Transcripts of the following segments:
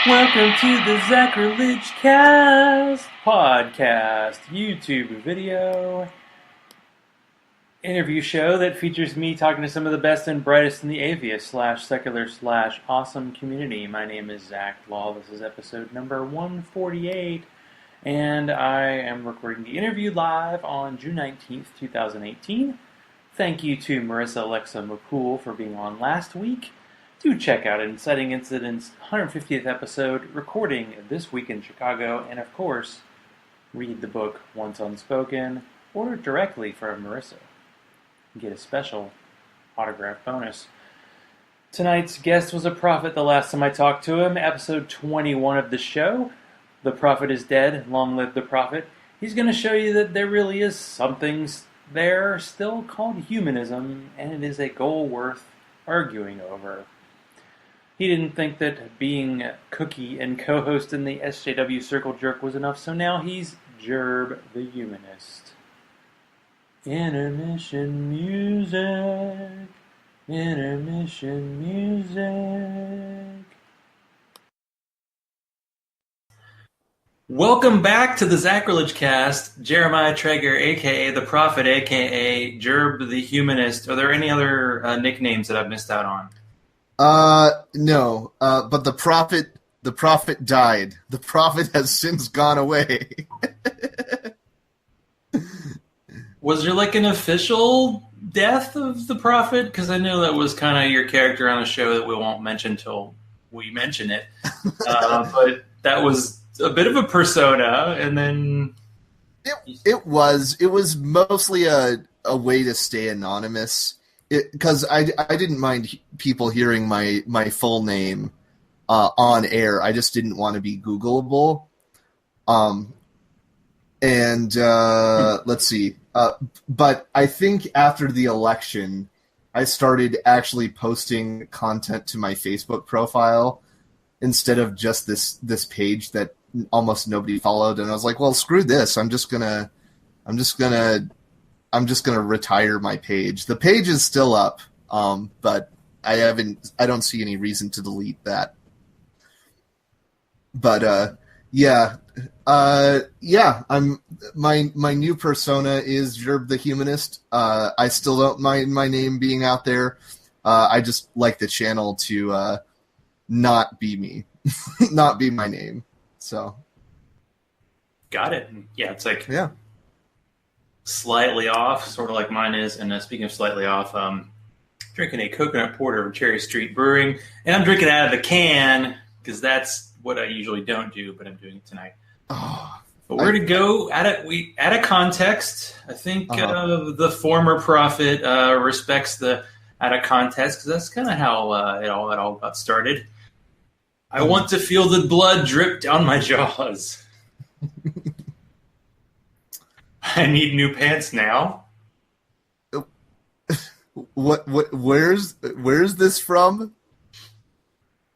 Welcome to the Zachrilege Cast podcast, YouTube video interview show that features me talking to some of the best and brightest in the atheist/secular/awesome community. My name is Zach Law. This is episode number 148, and I am recording the interview live on June 19th, 2018. Thank you to Marissa Alexa McCool for being on last week. Do check out Inciting Incident's 150th episode, recording this week in Chicago, and of course, read the book Once Unspoken, order directly from Marissa. Get a special autograph bonus. Tonight's guest was a prophet the last time I talked to him, episode 21 of the show. The prophet is dead, long live the prophet. He's going to show you that there really is something there still called humanism, and it is a goal worth arguing over. He didn't think that being Cookie and co-host in the SJW Circle Jerk was enough, so now he's Jerb the Humanist. Intermission music. Intermission music. Welcome back to the Zachrilege Cast. Jeremiah Traeger, a.k.a. The Prophet, a.k.a. Jerb the Humanist. Are there any other nicknames that I've missed out on? No. But the prophet died. The prophet has since gone away. Was there like an official death of the prophet? Because I know that was kind of your character on the show that we won't mention until we mention it. But that was a bit of a persona, and then it was mostly a way to stay anonymous. Because I didn't mind people hearing my full name on air. I just didn't want to be Googleable. Let's see. But I think after the election, I started actually posting content to my Facebook profile instead of just this page that almost nobody followed. And I was like, well, screw this. I'm just gonna retire my page. The page is still up, but I don't see any reason to delete that. But I'm my new persona is Jerb the Humanist. I still don't mind my name being out there. I just like the channel to not be me, not be my name. So got it. Yeah, it's like slightly off, sort of like mine is. And speaking of slightly off, drinking a coconut porter from Cherry Street Brewing, and I'm drinking out of the can because that's what I usually don't do, but I'm doing it tonight. Oh, but we're going to go at it. Out of context. I think the former prophet respects the out of context because that's kind of how it all got started. I want to feel the blood drip down my jaws. I need new pants now. What? Where's this from?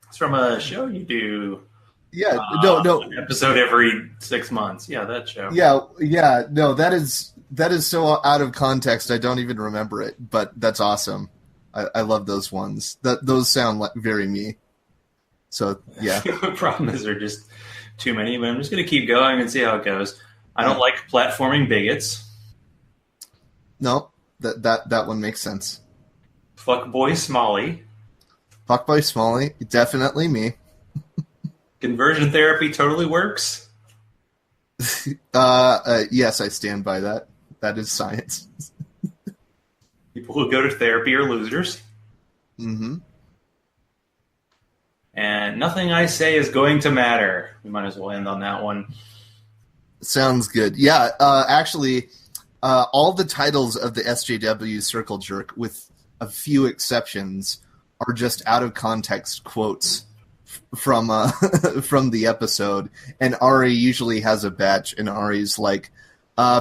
It's from a show you do. Yeah, no. An episode every 6 months. Yeah, that show. Yeah. No, that is so out of context. I don't even remember it, but that's awesome. I love those ones. Those sound like very me. So yeah. The problem is there are just too many, but I'm just going to keep going and see how it goes. I don't like platforming bigots. No, that one makes sense. Fuckboy Smalley. Fuckboy Smalley, definitely me. Conversion therapy totally works. Yes, I stand by that. That is science. People who go to therapy are losers. Mm-hmm. And nothing I say is going to matter. We might as well end on that one. Sounds good. Yeah, actually, all the titles of the SJW Circle Jerk, with a few exceptions, are just out of context quotes from the episode. And Ari usually has a batch, and Ari's like,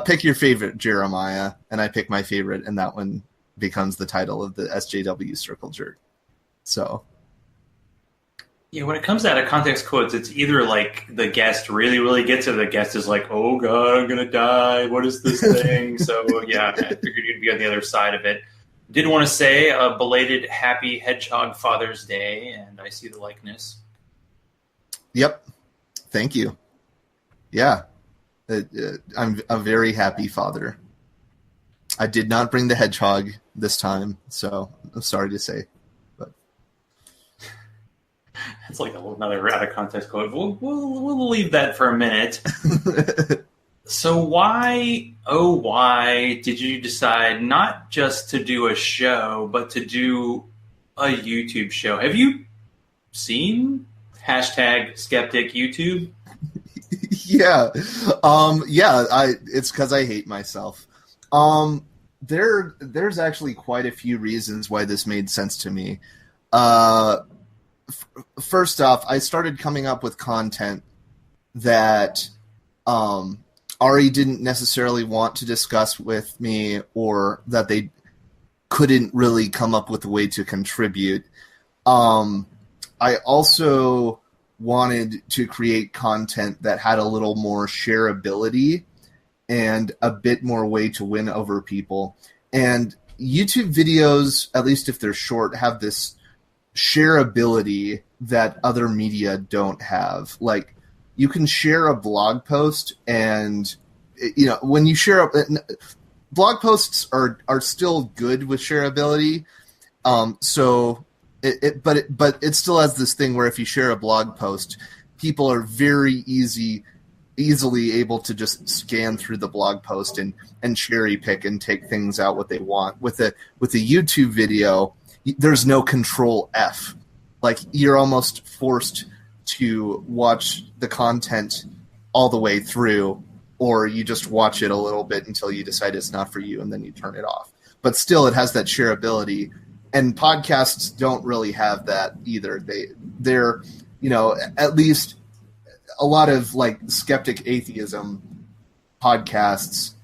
pick your favorite, Jeremiah. And I pick my favorite, and that one becomes the title of the SJW Circle Jerk. So... yeah, when it comes out of context quotes, it's either like the guest really, really gets it, or the guest is like, oh God, I'm going to die. What is this thing? So yeah, I figured you'd be on the other side of it. Did want to say a belated happy Hedgehog Father's Day, and I see the likeness. Yep. Thank you. Yeah. I'm a very happy father. I did not bring the hedgehog this time, so I'm sorry to say. But it's like another out of context quote. We'll leave that for a minute. So why did you decide not just to do a show, but to do a YouTube show? Have you seen #Skeptic YouTube? Yeah. It's because I hate myself. There's actually quite a few reasons why this made sense to me. First off, I started coming up with content that Ari didn't necessarily want to discuss with me, or that they couldn't really come up with a way to contribute. I also wanted to create content that had a little more shareability and a bit more way to win over people. And YouTube videos, at least if they're short, have this shareability that other media don't have. Like, you can share a blog post, and when you share blog posts are still good with shareability. But it still has this thing where if you share a blog post, people are very easily able to just scan through the blog post and cherry pick and take things out what they want. With a YouTube video, there's no control F. Like, you're almost forced to watch the content all the way through, or you just watch it a little bit until you decide it's not for you, and then you turn it off. But still, it has that shareability. And podcasts don't really have that either. They're at least a lot of like skeptic atheism podcasts,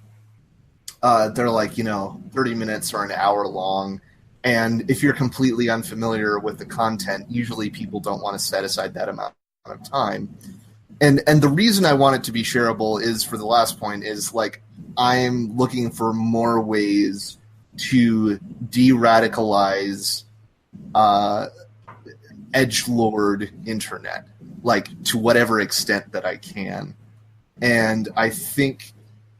they're like 30 minutes or an hour long. And if you're completely unfamiliar with the content, usually people don't want to set aside that amount of time. And the reason I want it to be shareable is, for the last point, is like, I'm looking for more ways to de-radicalize edgelord internet, like, to whatever extent that I can. And I think,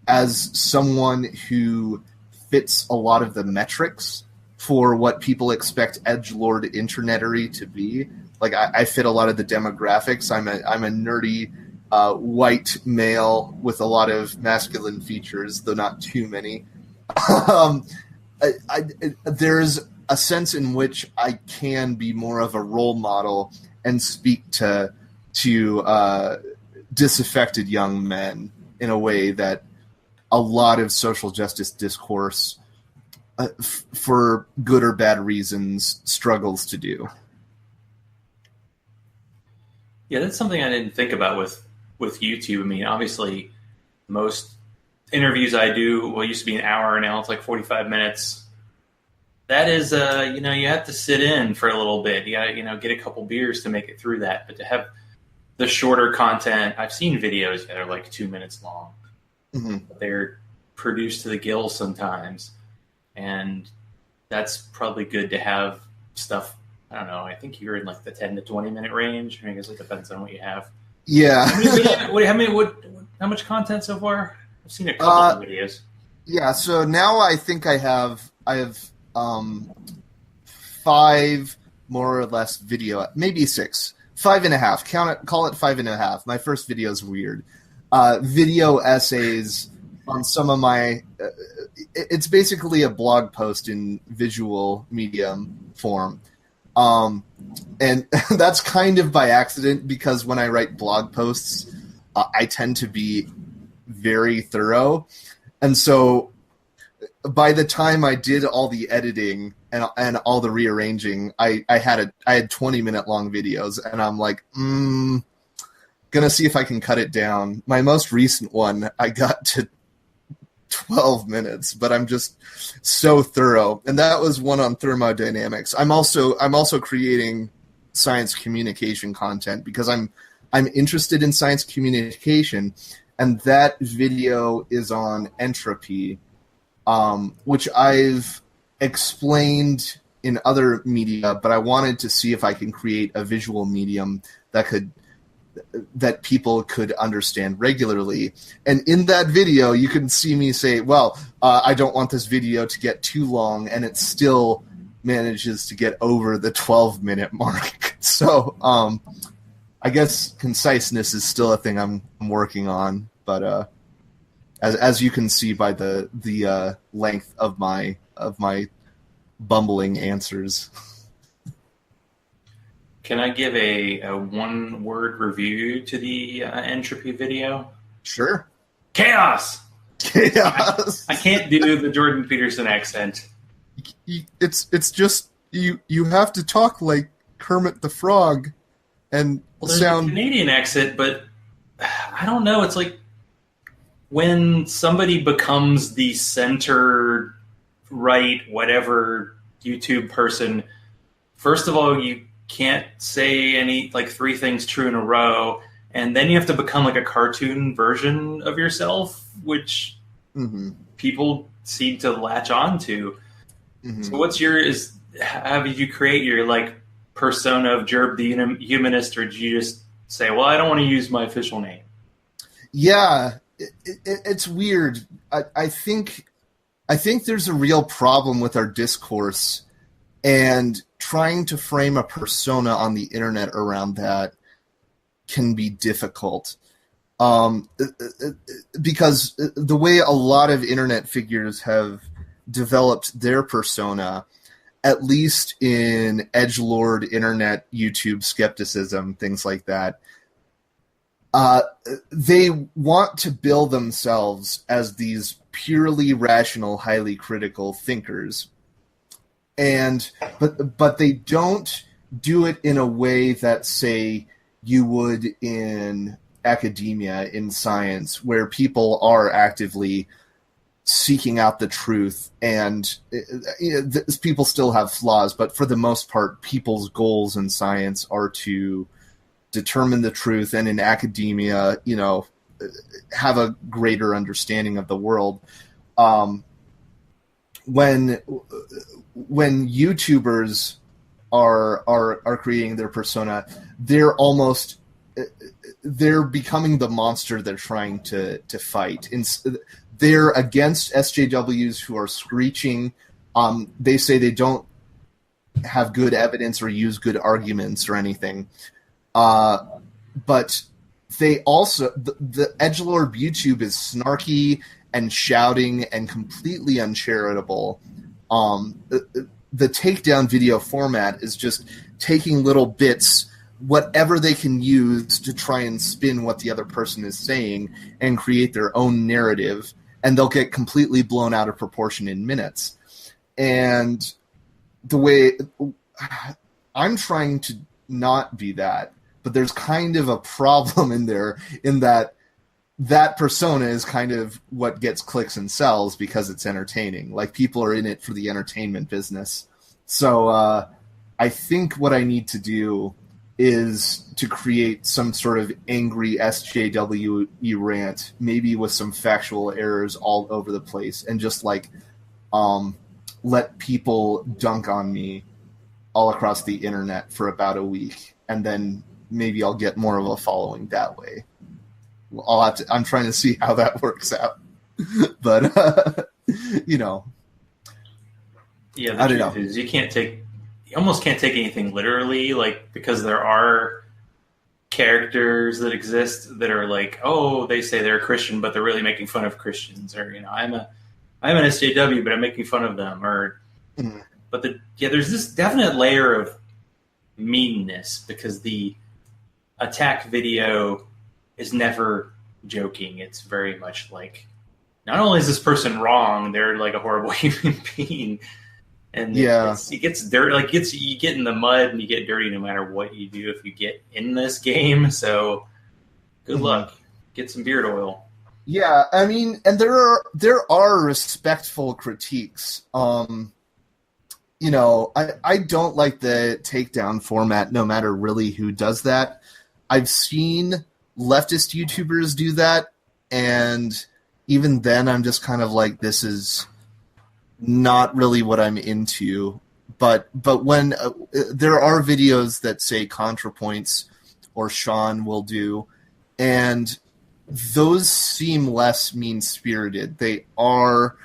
as someone who fits a lot of the metrics for what people expect edgelord internetery to be, like, I fit a lot of the demographics. I'm a nerdy white male with a lot of masculine features, though not too many. There's a sense in which I can be more of a role model and speak to disaffected young men in a way that a lot of social justice discourse, for good or bad reasons, struggles to do. Yeah, that's something I didn't think about with YouTube. I mean, obviously, most interviews I do, used to be an hour, now it's like 45 minutes. That is, you have to sit in for a little bit. You got to, get a couple beers to make it through that. But to have the shorter content, I've seen videos that are like 2 minutes long. Mm-hmm. They're produced to the gills sometimes. And that's probably good to have stuff. I don't know. I think you're in like the 10 to 20 minute range. I guess it depends on what you have. Yeah. How much content so far? I've seen a couple of videos. Yeah. So now I think I have 5 more or less video, maybe 6, 5.5. Call it 5.5. My first video is weird. Video essays on some of my. It's basically a blog post in visual medium form. And that's kind of by accident, because when I write blog posts, I tend to be very thorough. And so by the time I did all the editing and all the rearranging, I had 20-minute long videos, and I'm like, gonna see if I can cut it down. My most recent one, I got to 12 minutes, but I'm just so thorough. And that was one on thermodynamics. I'm also creating science communication content because I'm interested in science communication, and that video is on entropy, which I've explained in other media, but I wanted to see if I can create a visual medium that could that people could understand regularly. And in that video, you can see me say, well, I don't want this video to get too long, and it still manages to get over the 12-minute mark. So I guess conciseness is still a thing I'm working on, but as you can see by the length of my bumbling answers. Can I give a one-word review to the entropy video? Sure. Chaos! Chaos! I can't do the Jordan Peterson accent. It's just, you have to talk like Kermit the Frog and sound... a Canadian accent, but I don't know. It's like when somebody becomes the center-right, whatever YouTube person, first of all, you can't say any like three things true in a row, and then you have to become like a cartoon version of yourself, which people seem to latch on to. So what's how did you create your like persona of Jerb the Humanist, or did you just say, well, I don't want to use my official name? Yeah, it's weird. I think there's a real problem with our discourse, and trying to frame a persona on the internet around that can be difficult. Because the way a lot of internet figures have developed their persona, at least in edgelord internet YouTube skepticism, things like that, they want to bill themselves as these purely rational, highly critical thinkers. But they don't do it in a way that, say, you would in academia, in science, where people are actively seeking out the truth. And people still have flaws, but for the most part, people's goals in science are to determine the truth, and in academia, have a greater understanding of the world. When YouTubers are creating their persona, they're becoming the monster they're trying to fight. They're against SJWs who are screeching. They say they don't have good evidence or use good arguments or anything. But they also, the edgelord YouTube is snarky and shouting and completely uncharitable. The takedown video format is just taking little bits, whatever they can use to try and spin what the other person is saying and create their own narrative, and they'll get completely blown out of proportion in minutes. And the way I'm trying to not be that, but there's kind of a problem in there in that persona is kind of what gets clicks and sells because it's entertaining. Like, people are in it for the entertainment business. So I think what I need to do is to create some sort of angry SJW rant, maybe with some factual errors all over the place, and just let people dunk on me all across the internet for about a week, and then maybe I'll get more of a following that way. I'm trying to see how that works out. But, Yeah, the truth is you almost can't take anything literally, because there are characters that exist that are like, oh, they say they're a Christian, but they're really making fun of Christians, or, I'm an SJW, but I'm making fun of them, or, but there's this definite layer of meanness, because the attack video is never joking. It's very much like, not only is this person wrong, they're like a horrible human being. And it gets dirty. You get in the mud and you get dirty no matter what you do if you get in this game. So good luck. Get some beard oil. Yeah, I mean, and there are respectful critiques. I don't like the takedown format no matter really who does that. I've seen leftist YouTubers do that, and even then I'm just kind of like, this is not really what I'm into. But when there are videos that say ContraPoints or Sean will do. And those seem less mean-spirited. They are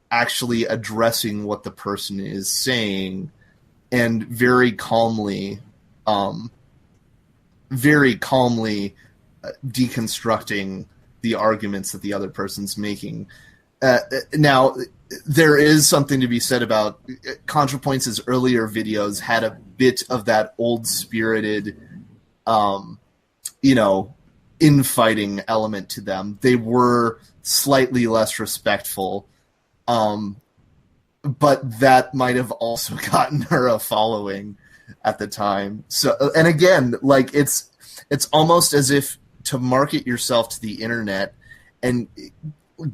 actually addressing what the person is saying and very calmly deconstructing the arguments that the other person's making. Now, there is something to be said about ContraPoints' earlier videos had a bit of that old-spirited, infighting element to them. They were slightly less respectful, but that might have also gotten her a following at the time. So, and again, like it's almost as if to market yourself to the internet and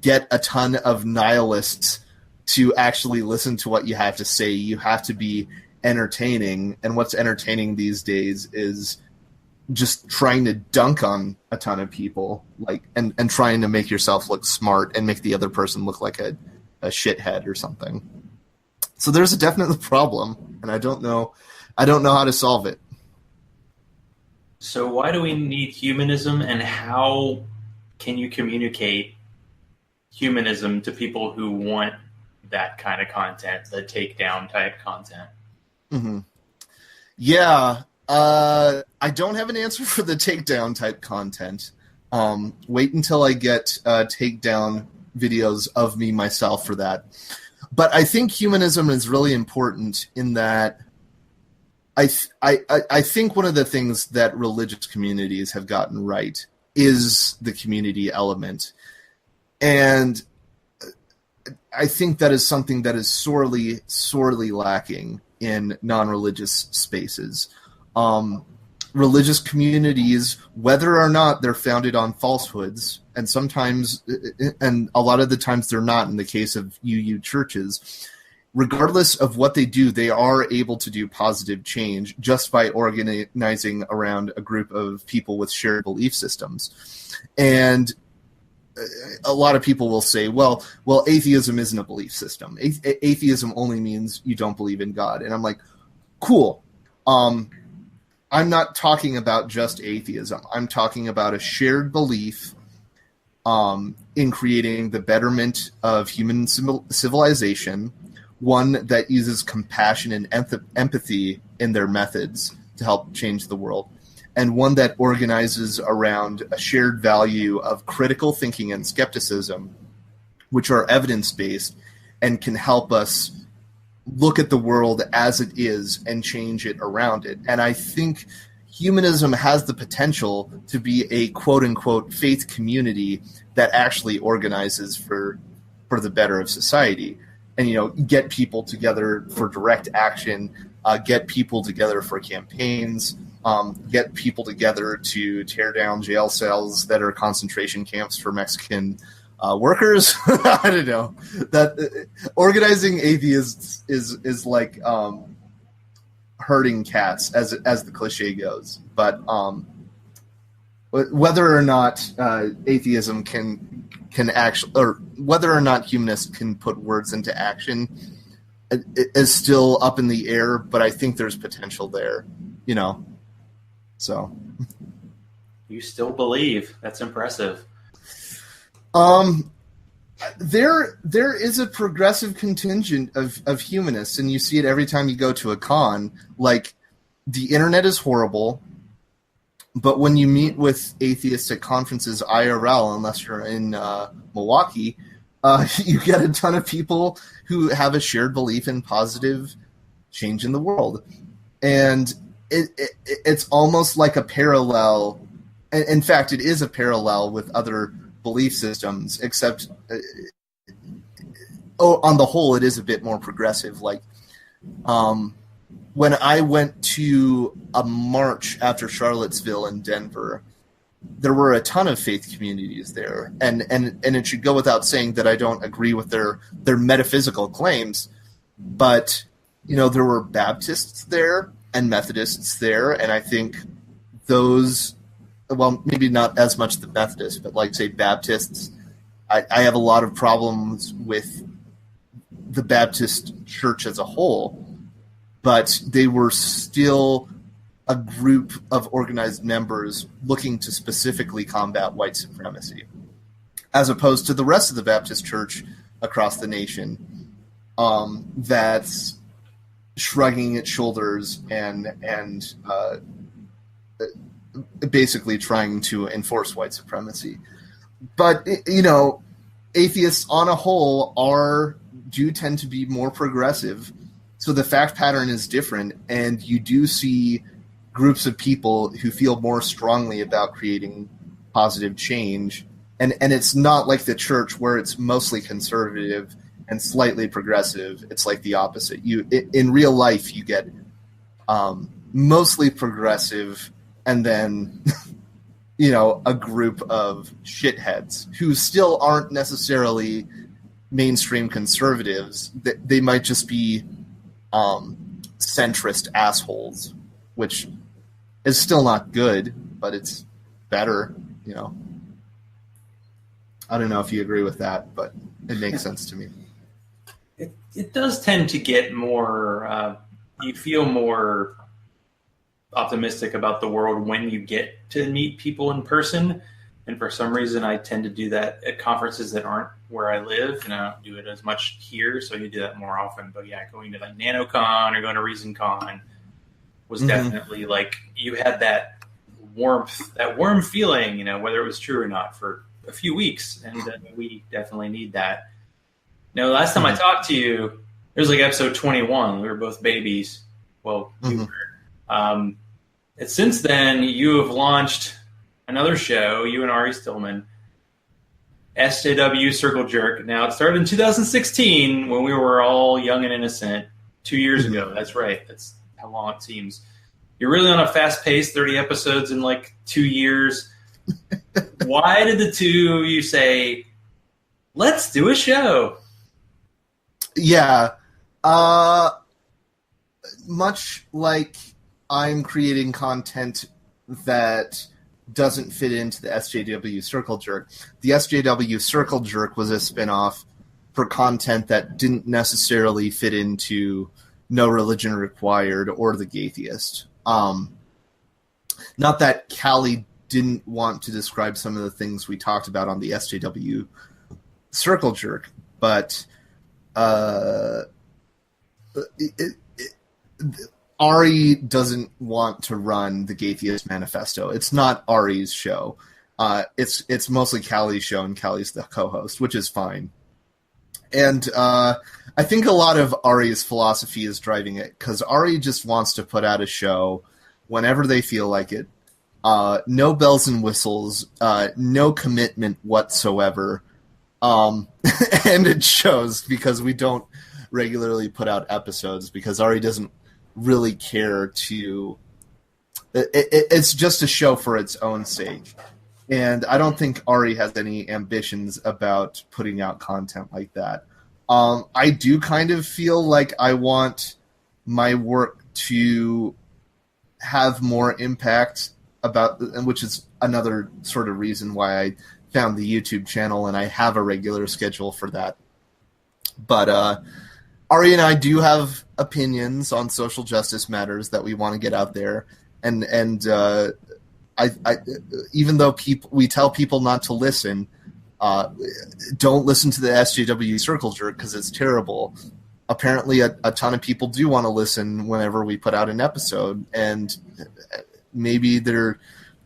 get a ton of nihilists to actually listen to what you have to say, you have to be entertaining. And what's entertaining these days is just trying to dunk on a ton of people, like, and trying to make yourself look smart and make the other person look like a shithead or something. So there's a definite problem, and I don't know how to solve it. So why do we need humanism, and how can you communicate humanism to people who want that kind of content, the takedown type content? Mm-hmm. Yeah. I don't have an answer for the takedown type content. Wait until I get takedown videos of me myself for that. But I think humanism is really important in that I think one of the things that religious communities have gotten right is the community element. And I think that is something that is sorely, sorely lacking in non-religious spaces. Religious communities, whether or not they're founded on falsehoods, and sometimes, and a lot of the times they're not in the case of UU churches, regardless of what they do, they are able to do positive change just by organizing around a group of people with shared belief systems. And a lot of people will say, well, atheism isn't a belief system. Atheism only means you don't believe in God. And I'm like, cool. I'm not talking about just atheism. I'm talking about a shared belief in creating the betterment of human civilization, one that uses compassion and empathy in their methods to help change the world, and one that organizes around a shared value of critical thinking and skepticism, which are evidence-based and can help us look at the world as it is and change it around it. And I think humanism has the potential to be a quote-unquote faith community that actually organizes for the better of society. And, get people together for direct action, get people together for campaigns, get people together to tear down jail cells that are concentration camps for Mexican workers. I don't know. That organizing atheists is like herding cats, as the cliche goes. But whether or not atheism can actually, or whether or not humanists can put words into action, is still up in the air. But I think there's potential there. So. You still believe? That's impressive. There is a progressive contingent of humanists, and you see it every time you go to a con. Like, the internet is horrible, but when you meet with atheists at conferences IRL, unless you're in Milwaukee, you get a ton of people who have a shared belief in positive change in the world. And it's almost like a parallel. In fact, it is a parallel with other belief systems, except on the whole, it is a bit more progressive. Like, when I went to a march after Charlottesville in Denver, there were a ton of faith communities there, and it should go without saying that I don't agree with their metaphysical claims, but there were Baptists there and Methodists there, and I think those, well, maybe not as much the Methodists, but like, say, Baptists, I have a lot of problems with the Baptist church as a whole, but they were still a group of organized members looking to specifically combat white supremacy, as opposed to the rest of the Baptist Church across the nation that's shrugging its shoulders and basically trying to enforce white supremacy. But, atheists on a whole do tend to be more progressive. So the fact pattern is different, and you do see groups of people who feel more strongly about creating positive change. And it's not like the church where it's mostly conservative and slightly progressive. It's like the opposite. In real life, you get mostly progressive and then, a group of shitheads who still aren't necessarily mainstream conservatives. They might just be centrist assholes, which is still not good, but it's better, I don't know if you agree with that, but it makes sense to me. It does tend to get more, you feel more optimistic about the world when you get to meet people in person. And for some reason, I tend to do that at conferences that aren't where I live, and I don't do it as much here, so you do that more often. But yeah, going to like NanoCon or going to ReasonCon was definitely like, you had that warmth, that warm feeling, whether it was true or not, for a few weeks, and we definitely need that. Last time I talked to you, it was like episode 21. We were both babies. Well, you were. And since then, you have launched another show, you and Ari Stillman, SJW Circle Jerk. Now, it started in 2016 when we were all young and innocent, 2 years ago. That's right. That's how long it seems. You're really on a fast pace, 30 episodes in like 2 years. Why did the two of you say, let's do a show? Yeah. Much like I'm creating content that doesn't fit into the SJW Circle Jerk, the SJW Circle Jerk was a spinoff for content that didn't necessarily fit into No Religion Required or The Gaytheist. Not that Callie didn't want to describe some of the things we talked about on the SJW Circle Jerk, but Ari doesn't want to run the Gaytheist Manifesto. It's not Ari's show. It's mostly Callie's show, and Callie's the co-host, which is fine. And I think a lot of Ari's philosophy is driving it, because Ari just wants to put out a show whenever they feel like it. No bells and whistles, no commitment whatsoever. And it shows, because we don't regularly put out episodes, because Ari doesn't really care to... It's just a show for its own sake. And I don't think Ari has any ambitions about putting out content like that. I do kind of feel like I want my work to have more impact, which is another sort of reason why I found the YouTube channel, and I have a regular schedule for that. But Ari and I do have opinions on social justice matters that we want to get out there, and I even though we tell people not to listen, don't listen to the SJW Circle Jerk because it's terrible. Apparently, a ton of people do want to listen whenever we put out an episode, and maybe they're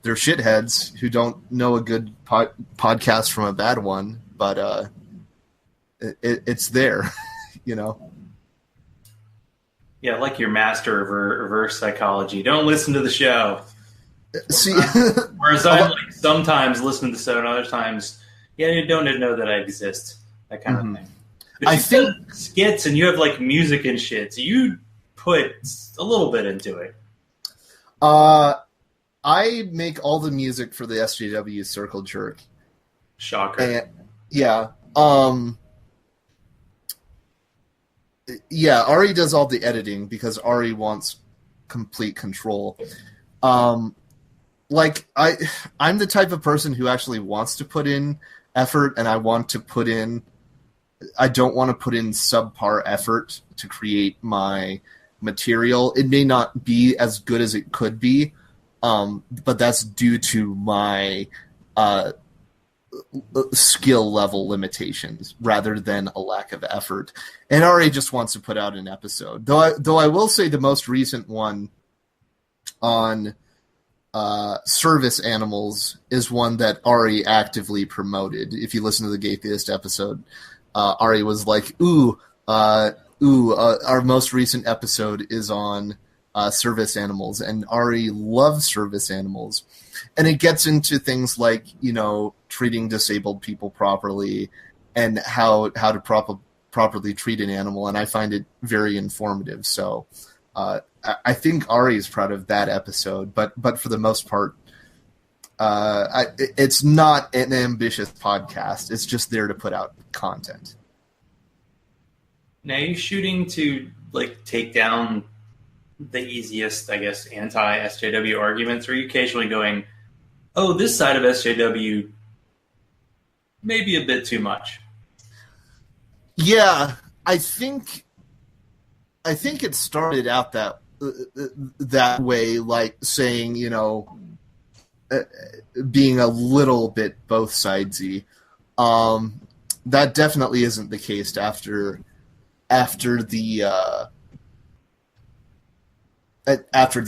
shitheads who don't know a good podcast from a bad one, but it's there, Yeah, like your master of reverse psychology. Don't listen to the show. See, whereas I'm like sometimes listen to the show, and other times, you don't know that I exist. That kind of thing. But I think skits, and you have like music and shit. So you put a little bit into it. I make all the music for the SJW Circle Jerk. Shocker. And, yeah. Yeah, Ari does all the editing because Ari wants complete control. I'm the type of person who actually wants to put in effort, and I don't want to put in subpar effort to create my material. It may not be as good as it could be, but that's due to my skill level limitations rather than a lack of effort. And Ari just wants to put out an episode. Though I will say the most recent one on service animals is one that Ari actively promoted. If you listen to the Gay Theist episode, Ari was like, our most recent episode is on service animals, and Ari loves service animals. And it gets into things like, treating disabled people properly and how to properly treat an animal, and I find it very informative. So I think Ari is proud of that episode, but for the most part, it's not an ambitious podcast. It's just there to put out content. Now, are you shooting to take down the easiest, I guess, anti-SJW arguments, or are you occasionally going, oh, this side of SJW maybe a bit too much? Yeah, I think it started out that way, like saying, being a little bit both sidesy. That definitely isn't the case after the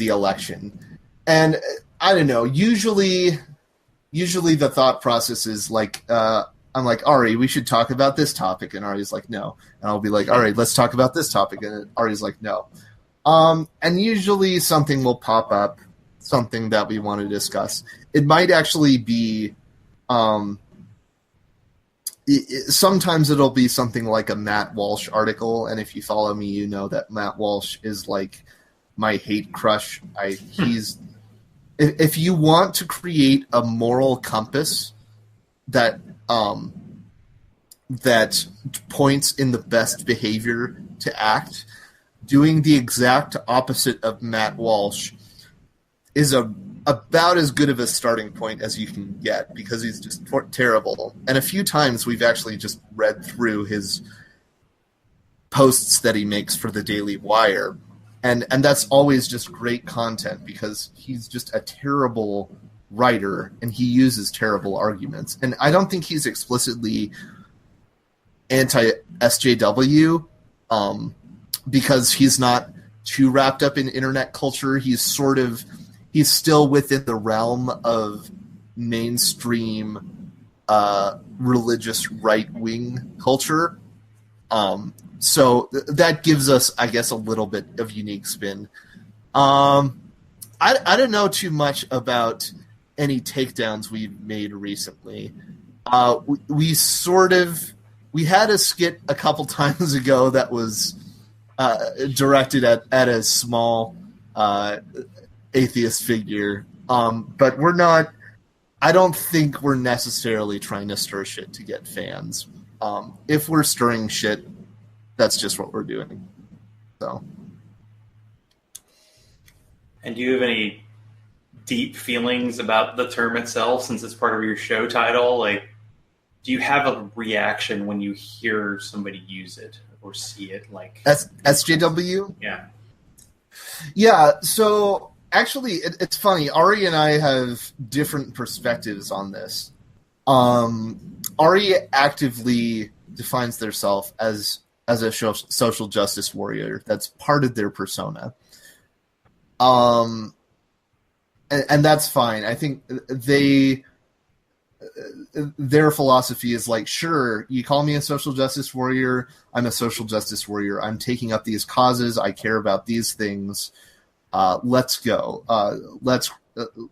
election. And I don't know, usually the thought process is like, I'm like, Ari, we should talk about this topic. And Ari's like, no. And I'll be like, all right, let's talk about this topic. And Ari's like, no. And usually something will pop up, something that we want to discuss. It might actually be, sometimes it'll be something like a Matt Walsh article. And if you follow me, you know that Matt Walsh is like my hate crush. If you want to create a moral compass that points in the best behavior to act, doing the exact opposite of Matt Walsh is about as good of a starting point as you can get, because he's just terrible. And a few times we've actually just read through his posts that he makes for the Daily Wire. And that's always just great content, because he's just a terrible writer and he uses terrible arguments. And I don't think he's explicitly anti-SJW, because he's not too wrapped up in internet culture. He's still within the realm of mainstream religious right-wing culture. So that gives us, I guess, a little bit of unique spin. I don't know too much about any takedowns we've made recently. We had a skit a couple times ago that was directed at a small atheist figure, but we're not. I don't think we're necessarily trying to stir shit to get fans. If we're stirring shit, that's just what we're doing. So. And do you have any deep feelings about the term itself, since it's part of your show title? Like, do you have a reaction when you hear somebody use it or see it? Like SJW? Yeah. Yeah, so actually it's funny. Ari and I have different perspectives on this. Ari actively defines themselves as a social justice warrior. That's part of their persona. And that's fine. I think their philosophy is like, sure, you call me a social justice warrior, I'm a social justice warrior. I'm taking up these causes. I care about these things. Let's go.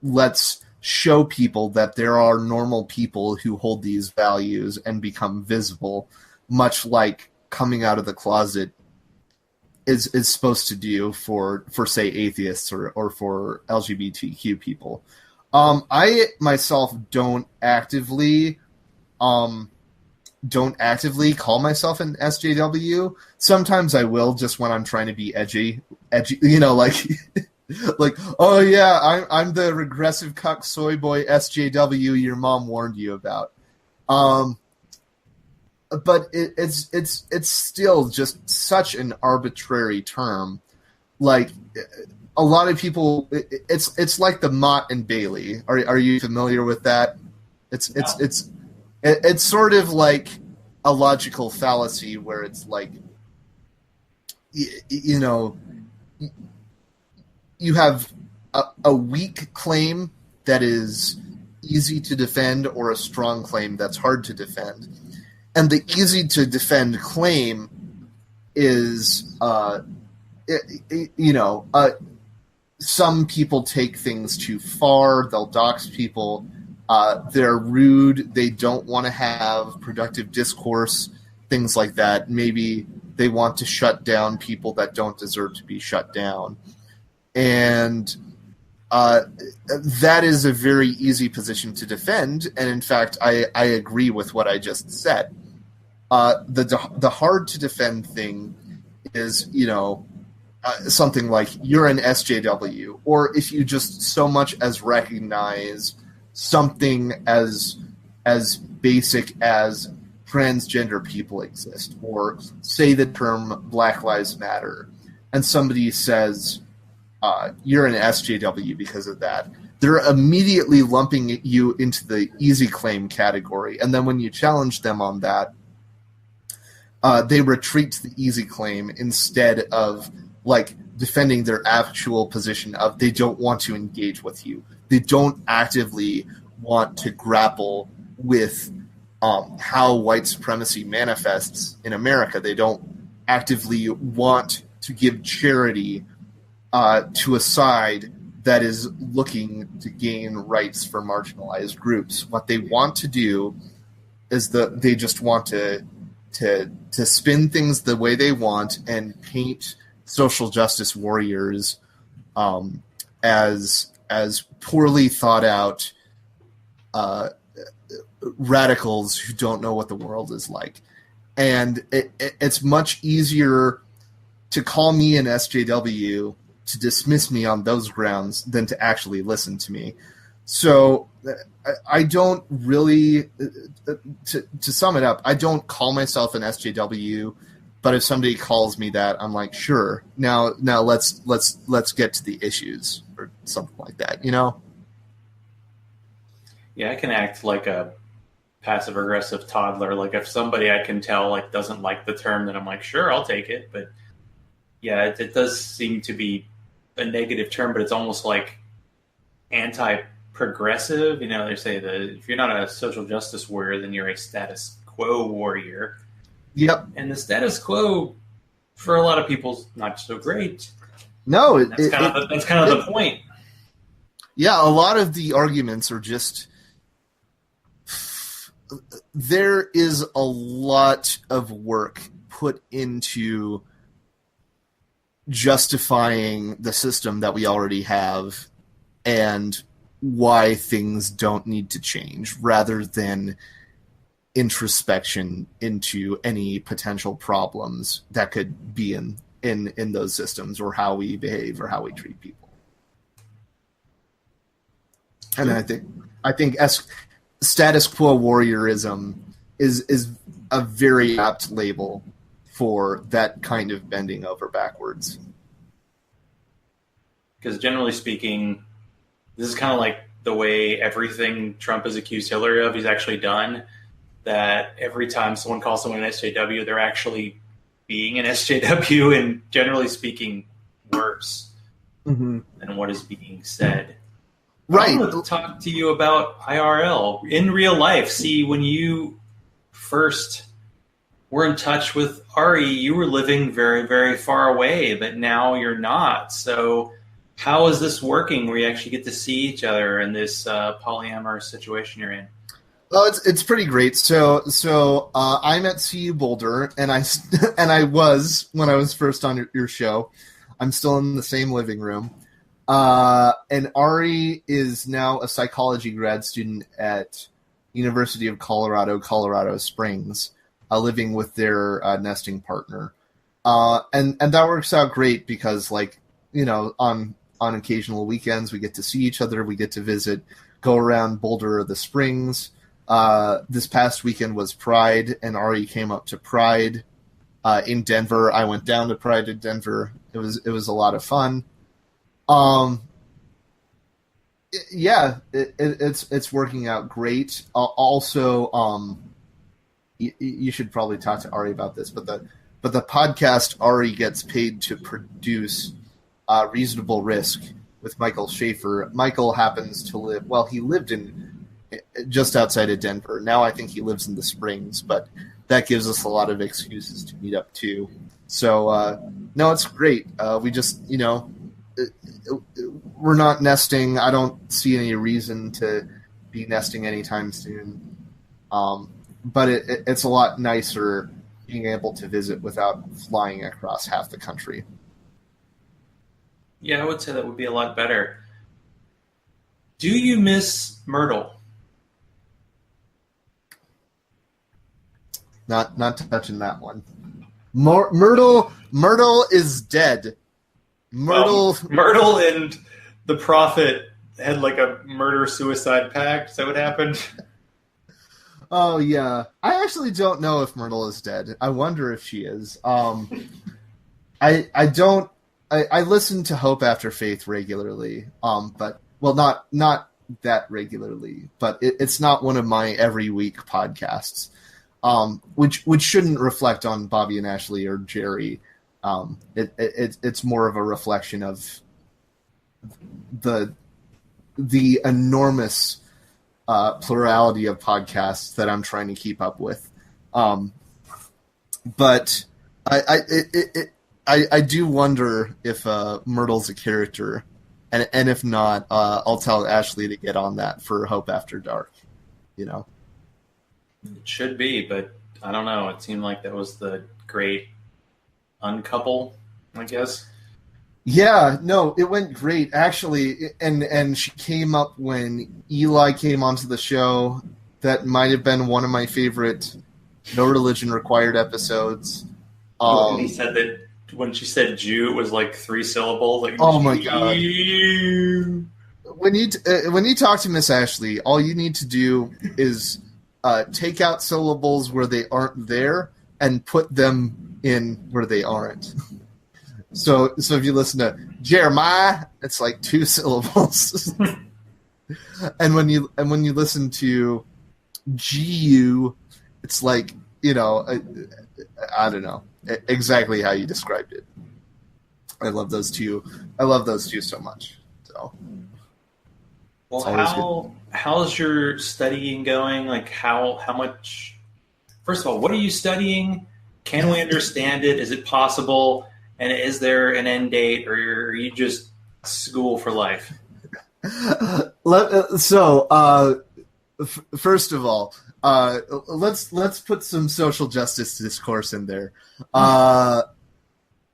Let's show people that there are normal people who hold these values and become visible, much like coming out of the closet is supposed to do for say atheists or for LGBTQ people. I myself don't actively call myself an SJW. Sometimes I will, just when I'm trying to be edgy, like, oh yeah, I'm the regressive cuck soy boy SJW your mom warned you about. But it's still just such an arbitrary term. like a lot of people, it's like the Mott and Bailey. Are you familiar with that? It's sort of like a logical fallacy where it's like, you know, you have a weak claim that is easy to defend or a strong claim that's hard to defend. And the easy to defend claim is, some people take things too far. They'll dox people. They're rude. They don't want to have productive discourse, things like that. Maybe they want to shut down people that don't deserve to be shut down. And that is a very easy position to defend. And in fact, I agree with what I just said. The hard to defend thing is, something like you're an SJW, or if you just so much as recognize something as basic as transgender people exist, or say the term Black Lives Matter, and somebody says you're an SJW because of that, they're immediately lumping you into the easy claim category, and then when you challenge them on that, they retreat to the easy claim instead of like defending their actual position of they don't want to engage with you. They don't actively want to grapple with how white supremacy manifests in America. They don't actively want to give charity to a side that is looking to gain rights for marginalized groups. What they want to do is they just want to spin things the way they want and paint social justice warriors as poorly thought out radicals who don't know what the world is like. And it's much easier to call me an SJW, to dismiss me on those grounds, than to actually listen to me. So I don't really, to sum it up, I don't call myself an SJW, but if somebody calls me that, I'm like, sure. Now let's get to the issues or something like that, Yeah, I can act like a passive aggressive toddler. Like if somebody I can tell like doesn't like the term, then I'm like, sure, I'll take it. But yeah, it does seem to be a negative term, but it's almost like anti-progressive. They say that if you're not a social justice warrior, then you're a status quo warrior. Yep. And the status quo, for a lot of people, is not so great. No, that's kind of the point. Yeah, a lot of the arguments are just. There is a lot of work put into justifying the system that we already have and why things don't need to change, rather than introspection into any potential problems that could be in those systems, or how we behave or how we treat people. And I think status quo warriorism is a very apt label for that kind of bending over backwards. Because generally speaking, this is kind of like the way everything Trump has accused Hillary of, he's actually done. That every time someone calls someone an SJW, they're actually being an SJW, and generally speaking, worse than what is being said. Right. I want to talk to you about IRL in real life. See, when you first were in touch with Ari, you were living very, very far away, but now you're not. So how is this working where you actually get to see each other in this polyamorous situation you're in? Well, it's pretty great. So I'm at CU Boulder, and I was when I was first on your show. I'm still in the same living room. And Ari is now a psychology grad student at University of Colorado Springs, living with their nesting partner. And that works out great because, on occasional weekends, we get to see each other. We get to visit, go around Boulder or the Springs. This past weekend was Pride, and Ari came up to Pride in Denver. I went down to Pride in Denver. It was a lot of fun. It's working out great. Also, you should probably talk to Ari about this, but the podcast Ari gets paid to produce, Reasonable Risk with Michael Schaefer. Michael happens to live. Well, he lived in just outside of Denver. Now I think he lives in the Springs, but that gives us a lot of excuses to meet up too. So no, it's great. We just we're not nesting. I don't see any reason to be nesting anytime soon. But it's a lot nicer being able to visit without flying across half the country. Yeah, I would say that would be a lot better. Do you miss Myrtle? Not touching that one. Myrtle is dead. Myrtle and the Prophet had like a murder-suicide pact. Is that what happened? Oh, yeah. I actually don't know if Myrtle is dead. I wonder if she is. I listen to Hope After Faith regularly, but not that regularly, but it's not one of my every week podcasts, which shouldn't reflect on Bobby and Ashley or Jerry. It's more of a reflection of the enormous plurality of podcasts that I'm trying to keep up with. But I do wonder if Myrtle's a character, and if not, I'll tell Ashley to get on that for Hope After Dark. It should be, but I don't know. It seemed like that was the great uncouple, I guess. Yeah, no, it went great actually, and she came up when Eli came onto the show. That might have been one of my favorite No Religion Required episodes. He said that when she said Jew, it was like 3 syllables. Like, oh my god! When you talk to Miss Ashley, all you need to do is take out syllables where they aren't there and put them in where they aren't. So if you listen to Jeremiah, it's like 2 syllables, and when you listen to GU, it's like I don't know exactly how you described it. I love those two. I love those two so much. So, well, how's your studying going? Like how much? First of all, what are you studying? Can we understand it? Is it possible? And is there an end date, or are you just school for life? First of all, let's put some social justice discourse in there.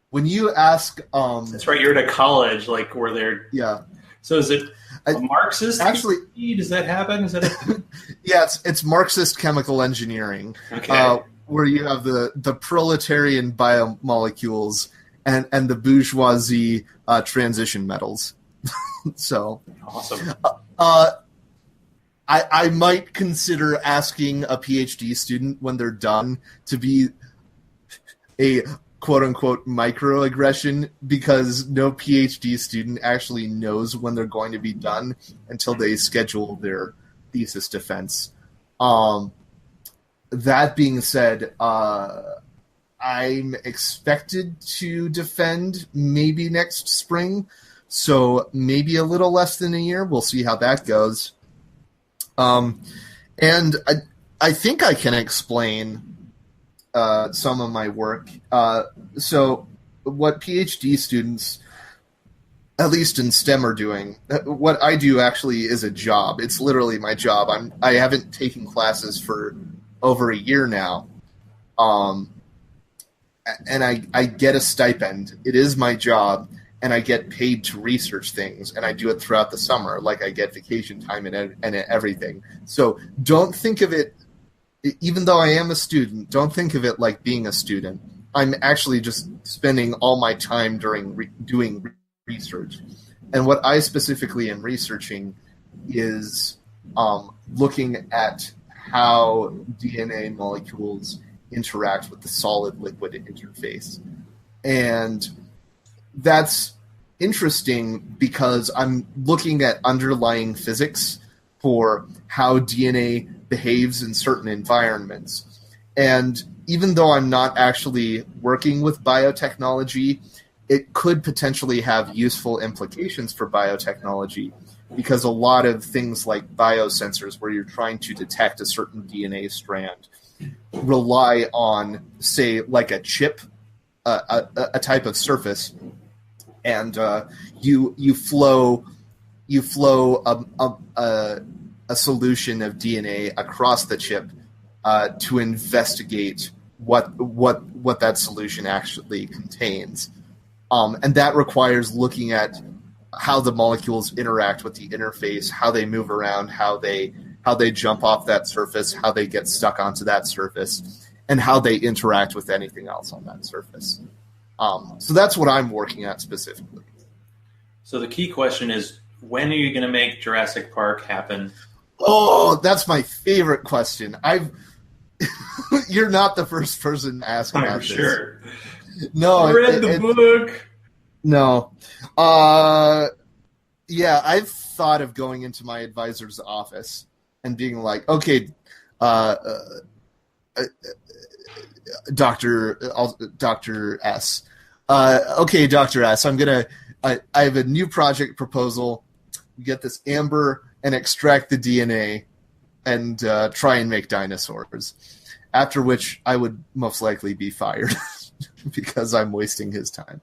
When you ask, that's right. You're at a college, like where they're. Yeah. So is it a Marxist? Actually, does that happen? Is that? Yeah, it's Marxist chemical engineering. Okay. Where you have the proletarian biomolecules and the bourgeoisie transition metals. So awesome. I might consider asking a PhD student when they're done to be a quote-unquote microaggression, because no PhD student actually knows when they're going to be done until they schedule their thesis defense. That being said, I'm expected to defend maybe next spring, so maybe a little less than a year. We'll see how that goes. And I think I can explain some of my work. So what PhD students, at least in STEM, are doing, what I do actually is a job. It's literally my job. I haven't taken classes for over a year now. And I get a stipend. It is my job, and I get paid to research things, and I do it throughout the summer. Like, I get vacation time and everything. So don't think of it, even though I am a student, don't think of it like being a student. I'm actually just spending all my time doing research. And what I specifically am researching is looking at how DNA molecules interact with the solid-liquid interface. And that's interesting because I'm looking at underlying physics for how DNA behaves in certain environments. And even though I'm not actually working with biotechnology, it could potentially have useful implications for biotechnology, because a lot of things like biosensors, where you're trying to detect a certain DNA strand, rely on, say, like a chip, a type of surface, and you flow a solution of DNA across the chip to investigate what that solution actually contains. And that requires looking at how the molecules interact with the interface, how they move around, how they jump off that surface, how they get stuck onto that surface, and how they interact with anything else on that surface. So that's what I'm working at specifically. So the key question is, when are you going to make Jurassic Park happen? Oh, that's my favorite question. You're not the first person to ask about this. Sure. No, I read the book. No. Yeah, I've thought of going into my advisor's office and being like, okay, Dr. S. Okay, Dr. S, I have a new project proposal. Get this amber and extract the DNA and try and make dinosaurs. After which I would most likely be fired because I'm wasting his time.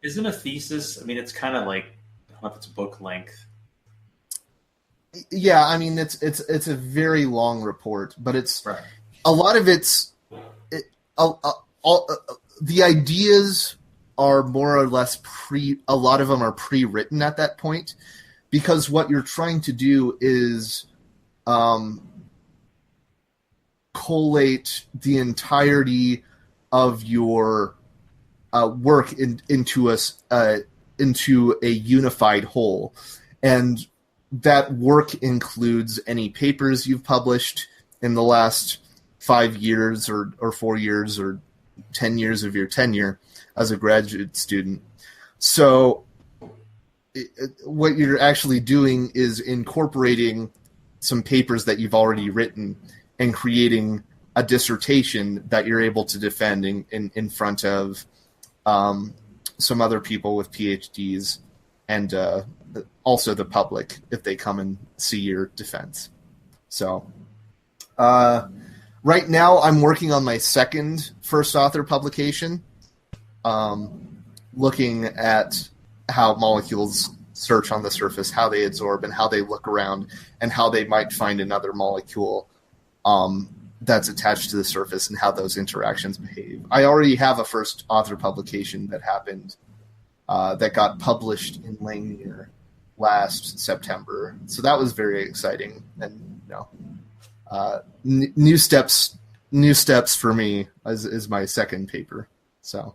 Isn't a thesis, I mean, it's kind of like, I don't know if it's book length. Yeah, I mean, it's a very long report, but it's right. A lot of the ideas are more or less a lot of them are pre-written at that point, because what you're trying to do is collate the entirety of your work into a unified whole. And that work includes any papers you've published in the last 5 years or 4 years or 10 years of your tenure as a graduate student. So what you're actually doing is incorporating some papers that you've already written and creating a dissertation that you're able to defend in front of some other people with PhDs and also the public if they come and see your defense. So right now I'm working on my second first author publication, looking at how molecules search on the surface, how they absorb, and how they look around, and how they might find another molecule that's attached to the surface and how those interactions behave. I already have a first author publication that happened that got published in Langmuir last September. So that was very exciting. And new steps for me is my second paper. So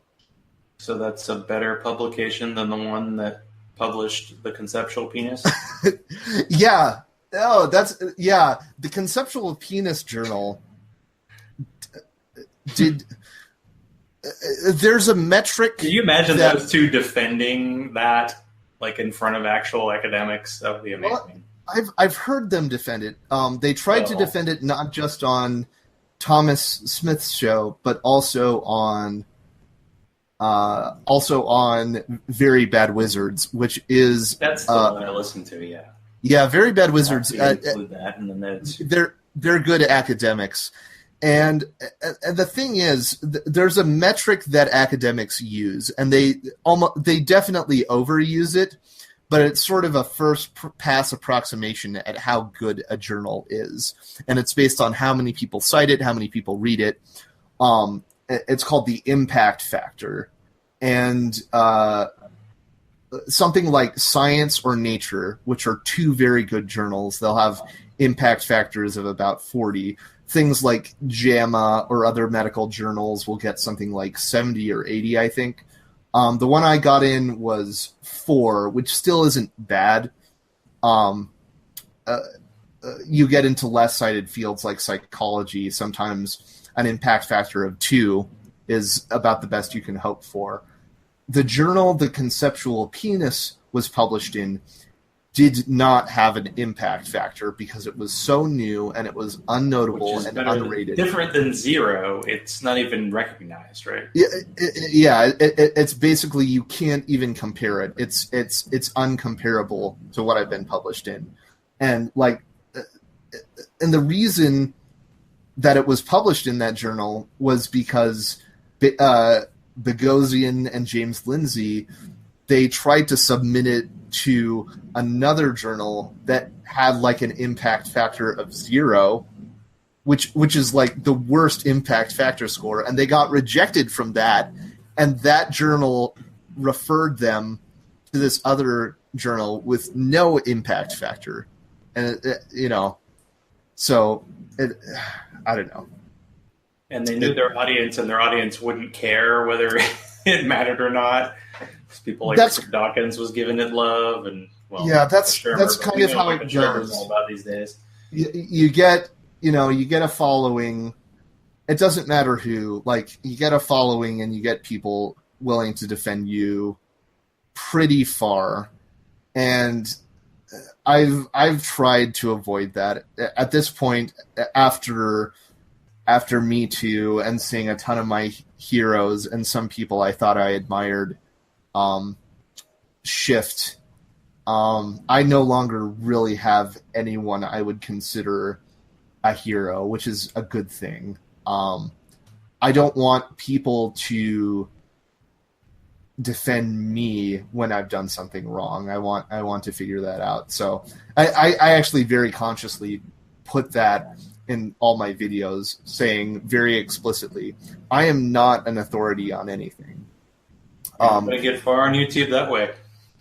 that's a better publication than the one that published the Conceptual Penis? Yeah. Oh, the Conceptual Penis Journal did. There's a metric. Can you imagine those two defending that, like in front of actual academics? That would be amazing. Well, I've heard them defend it. They tried to defend it not just on Thomas Smith's show, but also on Very Bad Wizards, which is that's the one I listened to. Yeah. Yeah, Very Bad Wizards. Include that in the notes. They're good academics, and the thing is, there's a metric that academics use, and they definitely overuse it, but it's sort of a first pass approximation at how good a journal is, and it's based on how many people cite it, how many people read it. It's called the impact factor, and something like Science or Nature, which are two very good journals, they'll have impact factors of about 40. Things like JAMA or other medical journals will get something like 70 or 80, I think. The one I got in was 4, which still isn't bad. you get into less cited fields like psychology, sometimes an impact factor of 2 is about the best you can hope for. The journal the Conceptual Penis was published in did not have an impact factor because it was so new and it was unnotable and unrated. Different than 0, it's not even recognized, right? Yeah, it's basically you can't even compare it. It's uncomparable to what I've been published in, and the reason that it was published in that journal was because Boghossian and James Lindsay, they tried to submit it to another journal that had an impact factor of 0, which is the worst impact factor score, and they got rejected from that, and that journal referred them to this other journal with no impact factor, and I don't know. And they knew their audience, and their audience wouldn't care whether it mattered or not. People like Richard Dawkins was giving it love, and that's kind of how it goes. All about these days, you get a following. It doesn't matter who. You get a following, and you get people willing to defend you pretty far. And I've tried to avoid that. At this point, after Me Too and seeing a ton of my heroes and some people I thought I admired shift, I no longer really have anyone I would consider a hero, which is a good thing. I don't want people to defend me when I've done something wrong. I want to figure that out. So I actually very consciously put that in all my videos, saying very explicitly, I am not an authority on anything. I'm going to get far on YouTube that way.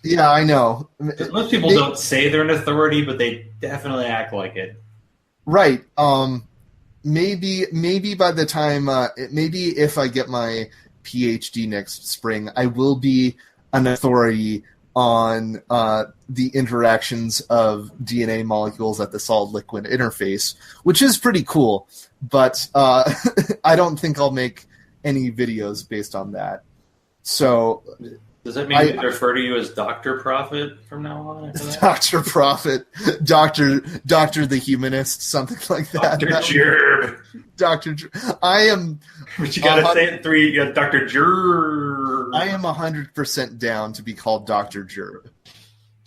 Yeah, I know. Most people don't say they're an authority, but they definitely act like it. Right. Maybe by the time, maybe if I get my PhD next spring, I will be an authority on the interactions of DNA molecules at the solid-liquid interface, which is pretty cool. But I don't think I'll make any videos based on that. So, does that mean we refer to you as Dr. Prophet from now on? Dr. Prophet, Dr. the Humanist, something like that. Dr. Jerb. Dr. Jerb. I am. But you gotta say it in 3. You got Dr. Jerb. I am 100% down to be called Dr. Jerb.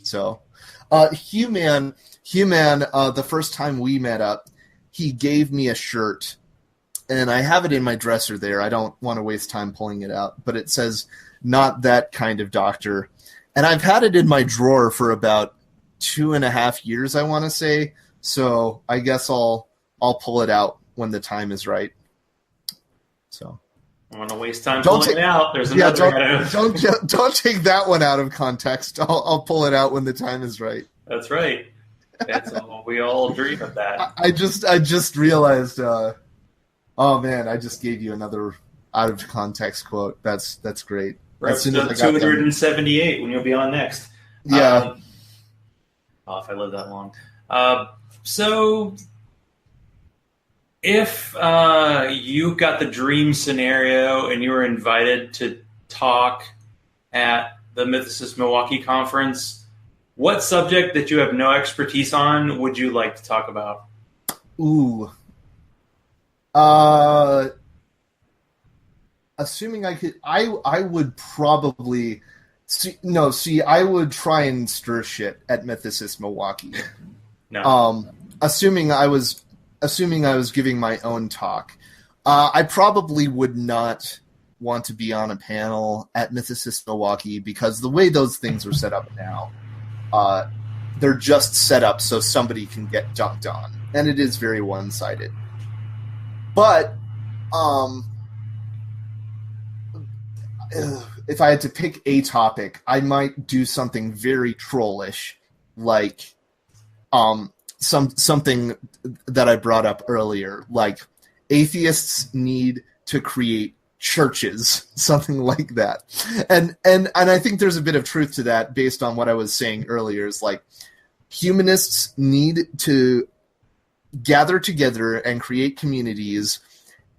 So, Human, the first time we met up, he gave me a shirt. And I have it in my dresser there. I don't want to waste time pulling it out. But it says, "Not that kind of doctor." And I've had it in my drawer for about 2.5 years, I want to say. So I guess I'll pull it out when the time is right. So I want to waste time pulling it out. There's another. Don't take that one out of context. I'll pull it out when the time is right. That's right. We all dream of that. I just realized. Oh man, I just gave you another out of context quote. That's great. As soon as I got 278 when you'll be on next. Yeah. If I live that long. So if you got the dream scenario and you were invited to talk at the Mythicist Milwaukee conference, what subject that you have no expertise on would you like to talk about? Ooh. Assuming I could, I would probably I would try and stir shit at Mythicist Milwaukee. No. Assuming I was giving my own talk, I probably would not want to be on a panel at Mythicist Milwaukee because the way those things are set up now, they're just set up so somebody can get dunked on, and it is very one-sided. But if I had to pick a topic, I might do something very trollish, like something that I brought up earlier, like atheists need to create churches, something like that. And I think there's a bit of truth to that based on what I was saying earlier, is like humanists need to gather together and create communities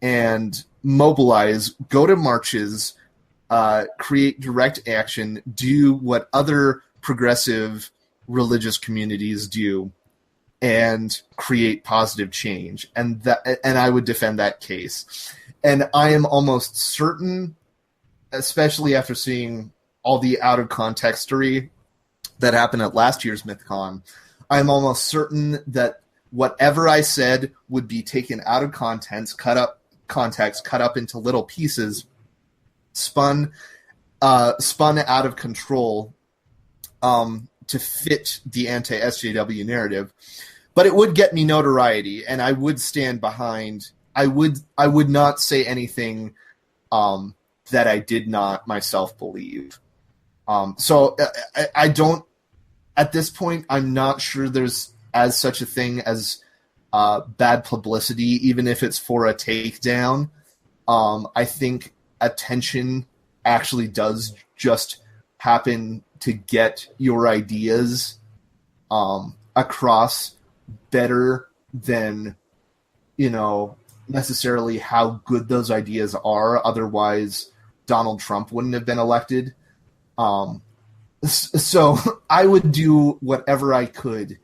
and mobilize, go to marches, create direct action, do what other progressive religious communities do, and create positive change. And I would defend that case. And I am almost certain, especially after seeing all the out-of-contextery that happened at last year's MythCon, I'm almost certain that whatever I said would be taken out of context, cut up into little pieces, spun out of control to fit the anti-SJW narrative. But it would get me notoriety, and I would stand behind. I would not say anything that I did not myself believe. So I don't. At this point, I'm not sure there's as such a thing as bad publicity, even if it's for a takedown. I think attention actually does just happen to get your ideas across better than, necessarily how good those ideas are. Otherwise, Donald Trump wouldn't have been elected. So I would do whatever I could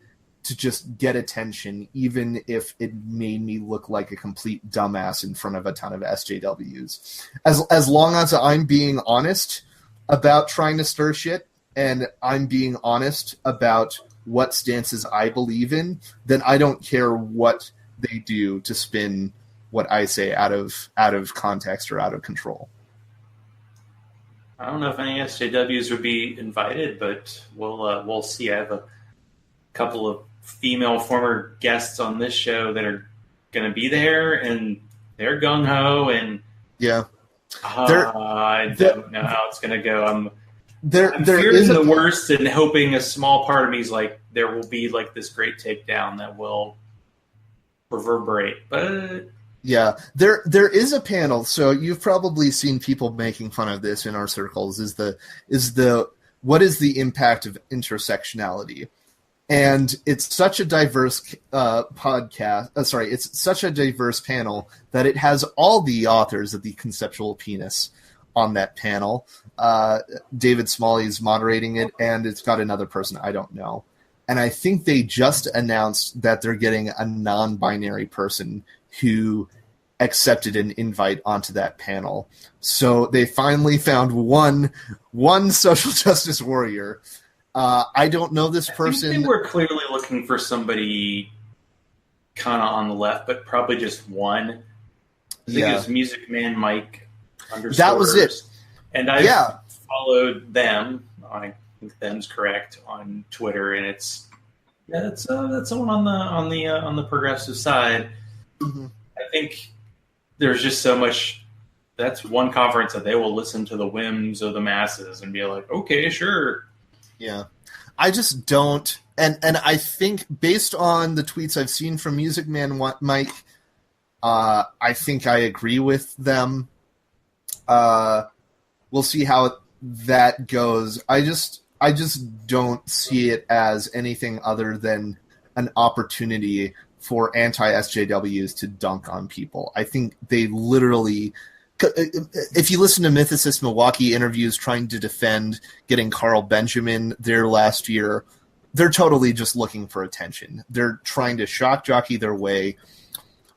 to just get attention, even if it made me look like a complete dumbass in front of a ton of SJWs. As long as I'm being honest about trying to stir shit, and I'm being honest about what stances I believe in, then I don't care what they do to spin what I say out of context or out of control. I don't know if any SJWs would be invited, but we'll see. I have a couple of female former guests on this show that are going to be there, and they're gung ho, and yeah, I don't know how it's going to go. I'm there fearing the worst and hoping a small part of me is like there will be like this great takedown that will reverberate, but. Yeah, there is a panel. So you've probably seen people making fun of this in our circles. What is the impact of intersectionality? And it's such a diverse it's such a diverse panel that it has all the authors of the Conceptual Penis on that panel. David Smalley is moderating it, and it's got another person I don't know. And I think they just announced that they're getting a non-binary person who accepted an invite onto that panel. So they finally found one social justice warrior. I don't know this person. I think they were clearly looking for somebody kind of on the left, but probably just one. I think it was Music Man Mike _. That was it. And I followed them. I think them's correct on Twitter, and that's someone on the progressive side. Mm-hmm. I think there's just so much. That's one conference that they will listen to the whims of the masses and be like, okay, sure. Yeah, I just don't, and I think based on the tweets I've seen from Music Man Mike, I think I agree with them. We'll see how that goes. I just don't see it as anything other than an opportunity for anti-SJWs to dunk on people. I think they literally, if you listen to Mythicist Milwaukee interviews trying to defend getting Carl Benjamin there last year, they're totally just looking for attention. They're trying to shock jockey their way.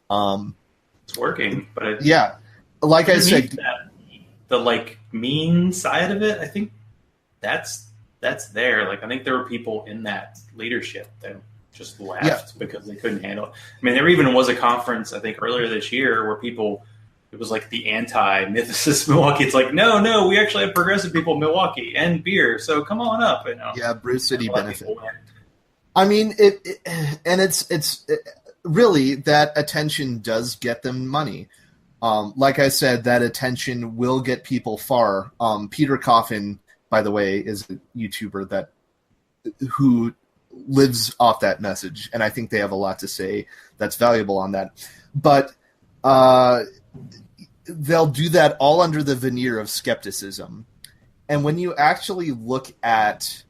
It's working, but like I said, the mean side of it, I think that's there. I think there were people in that leadership that just left because they couldn't handle it. I mean, there even was a conference, I think, earlier this year where it was like the anti-Mythicist Milwaukee. It's like, no, we actually have progressive people in Milwaukee and beer, so come on up. Yeah, Bruce City benefit. I mean, it's really that attention does get them money. Like I said, that attention will get people far. Peter Coffin, by the way, is a YouTuber who lives off that message, and I think they have a lot to say that's valuable on that. But they'll do that all under the veneer of skepticism. And when you actually look at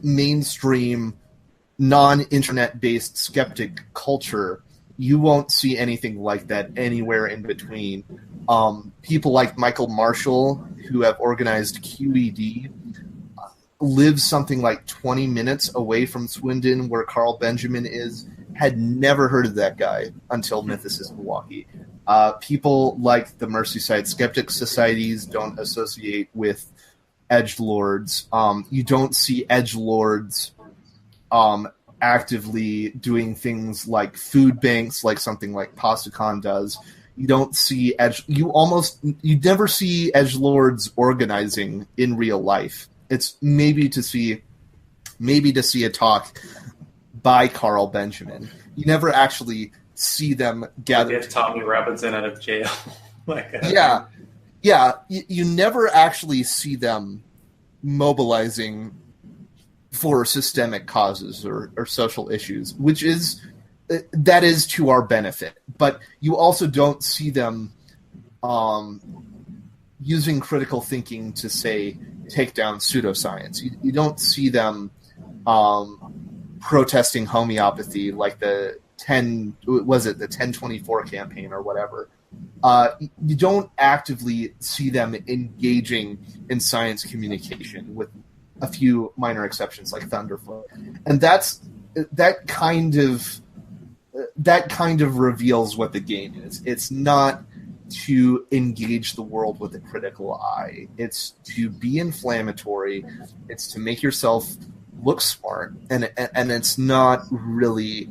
mainstream non-internet-based skeptic culture, you won't see anything like that anywhere in between. People like Michael Marshall, who have organized QED, live something like 20 minutes away from Swindon, where Carl Benjamin is, had never heard of that guy until Mythicist Milwaukee. People like the Merseyside Skeptic Societies don't associate with edgelords. You don't see edgelords actively doing things like food banks, like something like PastaCon does. You don't see you never see edgelords organizing in real life. It's maybe to see a talk by Carl Benjamin. You never actually see them gather. Get Tommy Robinson out of jail. You never actually see them mobilizing for systemic causes or social issues, that is to our benefit. But you also don't see them using critical thinking to, say, take down pseudoscience. You don't see them protesting homeopathy like the 1024 campaign or whatever. You don't actively see them engaging in science communication, with a few minor exceptions like Thunderfoot, and that kind of reveals what the game is. It's not to engage the world with a critical eye. It's to be inflammatory. It's to make yourself look smart, and it's not really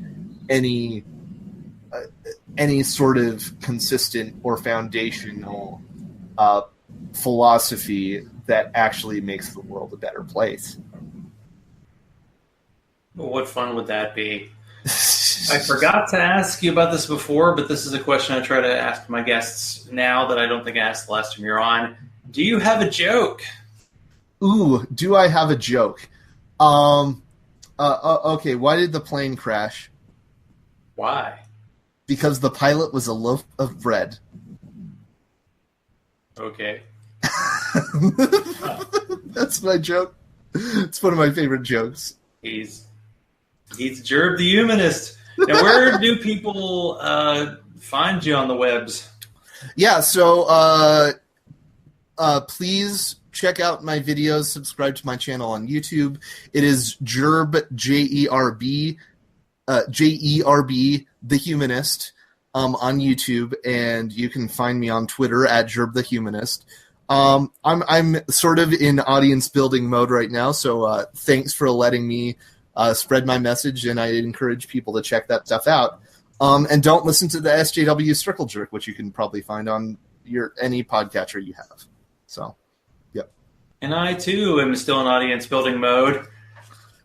any sort of consistent or foundational philosophy that actually makes the world a better place. Well, what fun would that be? I forgot to ask you about this before, but this is a question I try to ask my guests now that I don't think I asked the last time you're on. Do you have a joke? Ooh, do I have a joke? Okay, why did the plane crash? Why? Because the pilot was a loaf of bread. Okay. That's my joke. It's one of my favorite jokes. He's Jerb the Humanist. Now, where do people find you on the webs? Yeah, so please check out my videos. Subscribe to my channel on YouTube. It is Jerb, Jerb, Jerb the Humanist on YouTube, and you can find me on Twitter at Jerb the Humanist. I'm sort of in audience building mode right now, so thanks for letting me spread my message, and I encourage people to check that stuff out. And don't listen to the SJW Circle Jerk, which you can probably find on any podcatcher you have. So, yep. And I, too, am still in audience building mode.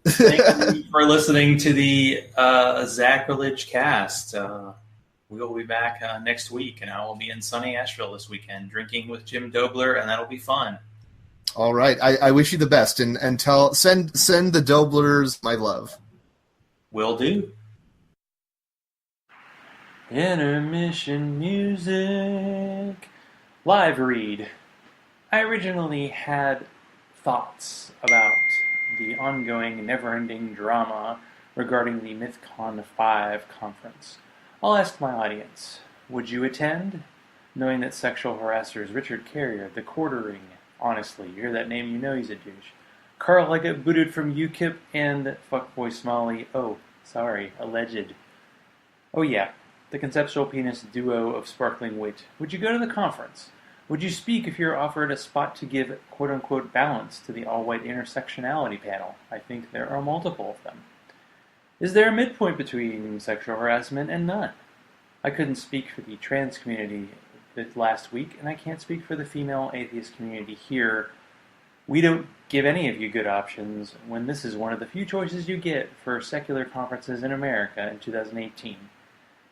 Thank you for listening to the Zachrilege cast. We will be back next week, and I will be in sunny Asheville this weekend drinking with Jim Dobler, and that'll be fun. All right. I wish you the best, and send the Doblers my love. Will do. Intermission music. Live read. I originally had thoughts about the ongoing, never-ending drama regarding the MythCon 5 conference. I'll ask my audience, would you attend? Knowing that sexual harassers Richard Carrier, the Quartering, honestly, you hear that name, you know he's a douche. Carl Leggett booted from UKIP, and Fuckboy Smalley, alleged. Oh yeah, the Conceptual Penis duo of sparkling wit. Would you go to the conference? Would you speak if you're offered a spot to give quote-unquote balance to the all-white intersectionality panel? I think there are multiple of them. Is there a midpoint between sexual harassment and none? I couldn't speak for the trans community last week, and I can't speak for the female atheist community here. We don't give any of you good options when this is one of the few choices you get for secular conferences in America in 2018.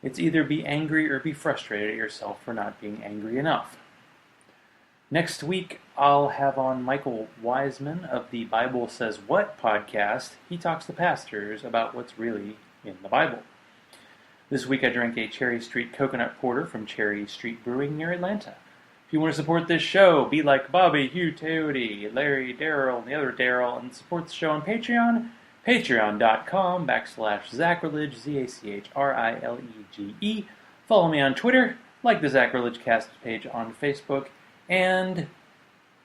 It's either be angry or be frustrated at yourself for not being angry enough. Next week, I'll have on Michael Wiseman of the Bible Says What podcast. He talks to pastors about what's really in the Bible. This week I drank a Cherry Street coconut porter from Cherry Street Brewing near Atlanta. If you want to support this show, be like Bobby, Hugh, Teody, Larry, Daryl, and the other Daryl, and support the show on Patreon, Patreon.com/Zachrilege, Zachrilege. Follow me on Twitter, like the Zachrilege Cast page on Facebook, and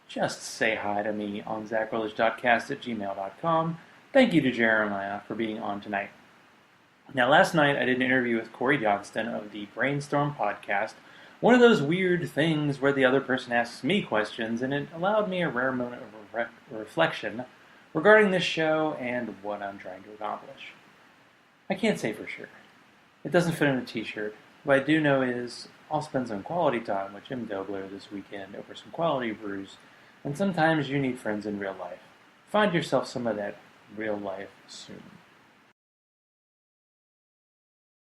just say hi to me on zachrilege.cast@gmail.com. Thank you to Jeremiah for being on tonight. Now, last night I did an interview with Corey Johnston of the Brainstorm podcast, one of those weird things where the other person asks me questions, and it allowed me a rare moment of reflection regarding this show and what I'm trying to accomplish. I can't say for sure. It doesn't fit in a t-shirt. What I do know is I'll spend some quality time with Jim Dobler this weekend over some quality brews, and sometimes you need friends in real life. Find yourself some of that real life soon.